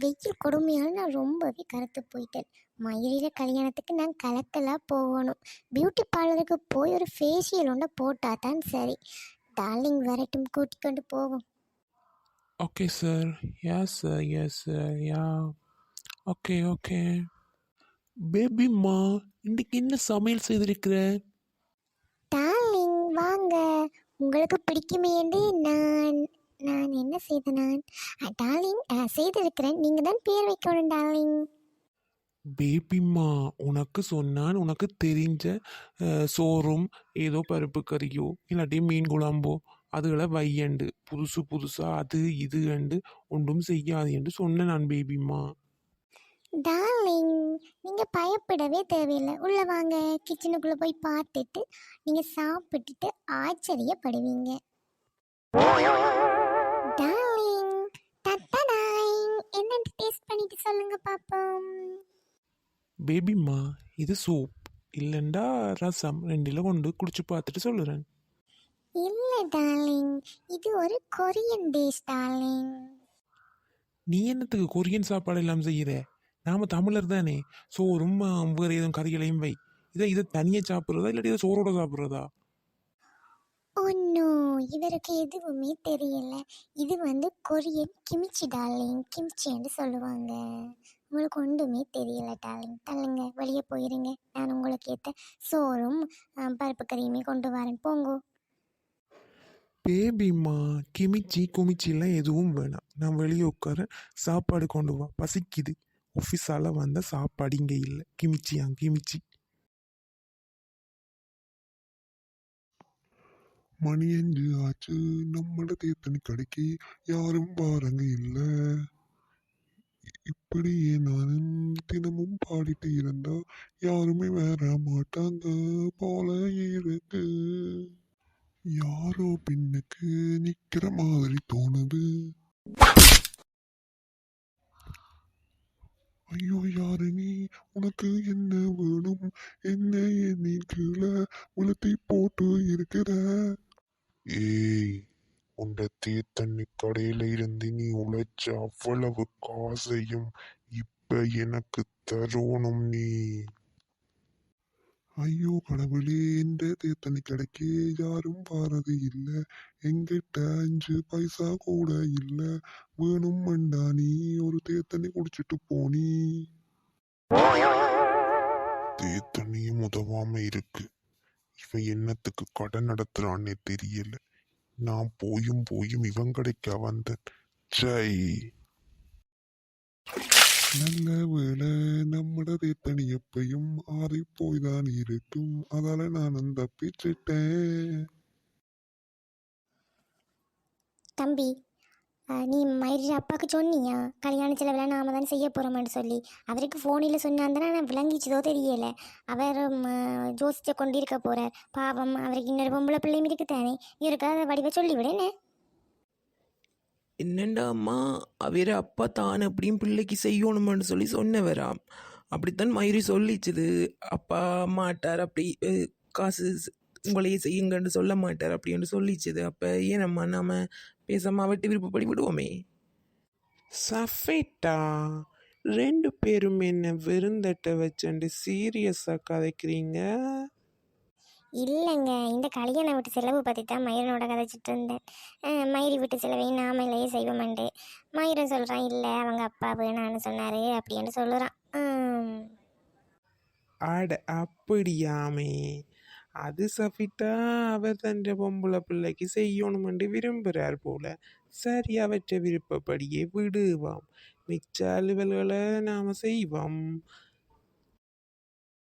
வெயில் கொடுமையால் நான் ரொம்பவே கருத்து போயிட்டேன். மயிலில் கல்யாணத்துக்கு நான் கலக்கலாக போகணும். பியூட்டி பார்லருக்கு போய் ஒரு ஃபேஷியல் ஒன்று போட்டால் தான் சரி. டார்லிங் வரட்டும், கூட்டிக் கொண்டு போவோம். Okay sir. Yes sir, yes sir, ya. Okay okay. பேபிம்மா, இன்னைக்கு என்ன சமையல் செய்திருக்கிற? டார்லிங் வாங்க, உங்களுக்கு பிடிக்குமே என்று நான் நான் என்ன செய்தேன்? டார்லிங் செய்திருக்கிறேன். நீங்கள் தான் பேர் வைக்கணும் டார்லிங். பேபிம்மா, உனக்கு சொன்னான் உனக்கு தெரிஞ்ச சோறும் ஏதோ பருப்பு கறியோ இல்லாட்டி மீன் குழம்போ அதுகளை வையண்டு புதுசு புதுசா அது இது அண்டு ஒன்றும் செய்யாது என்று சொன்னேன் நான் பேபிம்மா. டார்லிங், நீங்கள் பயப்படவே தேவையில்லை. உள்ளே வாங்க, கிச்சனுக்குள்ளே போய் பார்த்துட்டு நீங்கள் சாப்பிட்டுட்டு ஆச்சரியப்படுவீங்க. டார்லிங், டட்டடாயிங், என்னன்னு டேஸ்ட் பண்ணிட்டு சொல்லுங்க பாப்போம். பேபிம்மா, இது சூப் இல்லைண்டா ரசம், ரெண்டில் கொண்டு குடிச்சு பார்த்துட்டு சொல்லுறேன். இல்லை டார்லிங், இது ஒரு கொரியன் டிஷ் டார்லிங். நீ என்னத்துக்கு கொரியன் சாப்பாடு எல்லாம் செய்கிற? நாம தமிழர் தானே. சோறும் வேறு எதுவும் கறிகளையும் வை. இதை தனியாக சாப்பிட்றதா இல்லாட்டி இதை சோறோட சாப்பிட்றதா? ஒன்றும் இவருக்கு எதுவுமே தெரியல. இது கொரியன் கிமிச்சி டார்லிங், கிமிச்சின்னு சொல்லுவாங்க. உங்களுக்கு ஒன்றுமே தெரியல டார்லிங். தள்ளுங்க, வெளியே போயிருங்க. நான் உங்களுக்கு ஏற்ற சோறும் பருப்பு கறியுமே கொண்டு வரேன், போங்கோ. பேபிம்மா, கிமிச்சி குமிச்சிலாம் எதுவும் வேணாம். நான் வெளியே உட்கார, சாப்பாடு கொண்டு வா, பசிக்குது. ஆஃபீஸால் வந்த சாப்பாடு இங்கே இல்லை. கிமிச்சியா கிமிச்சி. மணி 5 ஆச்சு, நம்மள தேத்தனி கடைக்கு யாரும் பாருங்க இல்ல. இப்படியே நானும் தினமும் பாடிட்டு இருந்தா யாருமே வர மாட்டாங்க போல இருக்கு. யாரோ பின்னுக்கு நிக்கிற மாதிரி தோணுது. ஐயோ, யாரு நீ? உனக்கு என்ன வேணும்? என்ன நீ கீழே உளுத்தி போட்டு இருக்கிற? ஏய், உண்ட தீர்த்தண்ணி கடையில இருந்து நீ உழைச்ச அவ்வளவு காசையும் இப்ப எனக்கு தரணும் நீ. ஐயோ கடவுளே, இந்த தீர்த்தண்ணி கடைக்கு யாரும் வாரது இல்ல. எங்கிட்ட 5 பைசா கூட இல்ல. வேணும் மண்டா, நீ ஒரு தீர்த்தண்ணி குடிச்சிட்டு போனி. தீர்த்தண்ணியும் உதவாம இருக்கு. இவன் என்னத்துக்கு கடன் நடத்துறான்னே தெரியல. நான் போயும் இவன் கிடைக்க வந்தேன். ஜெய். நல்ல வேளை, நம்மட தீர்த்தணி எப்பயும் ஆறி போய்தான் இருக்கும். அதால நான் தப்பிச்சிட்டேன். தம்பி, நீ மயிரி அப்பாவுக்கு சொன்னியா கல்யாண செலவெல்லாம் நாம தான் செய்ய போகிறோமான்னு சொல்லி? அவருக்கு ஃபோனில் சொன்னாந்தானே நான் விளங்கிச்சதோ தெரியலை. அவர் ஜோசிச்சை கொண்டு இருக்க போகிறார். பாவம், அவருக்கு இன்னொரு பொம்பளை பிள்ளையும் இருக்குத்தானே. இவருக்கு அதை வடிவ சொல்லிவிடனே. என்னண்டா அம்மா, அவர அப்பா தான் அப்படியும் பிள்ளைக்கு செய்யணுமான்னு சொல்லி சொன்னவராம். அப்படித்தான் மயூரி சொல்லிச்சுது. அப்பா மாட்டார், அப்படி காசு உங்களையே செய்யுங்கன்னு சொல்ல மாட்டார் அப்படின்னு சொல்லிச்சுது. அப்போ ஏனம்மா நாம பேசாம அவட்டு விருப்பப்படி விடுவோமே. சஃபேட்டா, 2 பேரும் என்ன விருந்தட்டை வச்சுட்டு சீரியஸாக கதைக்கிறீங்க? இல்லைங்க, இந்த கல்யாண வீட்டு செலவு பற்றி தான் மயிரனோட கதைச்சிட்டு இருந்தேன். மயிரி வீட்டு செலவையும் நாமளையே செய்வோமாண்டு. மயிரன் சொல்கிறான், இல்லை அவங்க அப்பா வேணான்னு சொன்னார் அப்படின்னு சொல்லுறான். அட அப்படியாமே. அது சஃபிட்டா அவர் தன்ற பொம்பளை பிள்ளைக்கு செய்யணுமென்று விரும்புகிறார் போல. சரி, அவற்றை விருப்பப்படியே விடுவாம். மிச்ச அலுவல்களை நாம் செய்வோம்.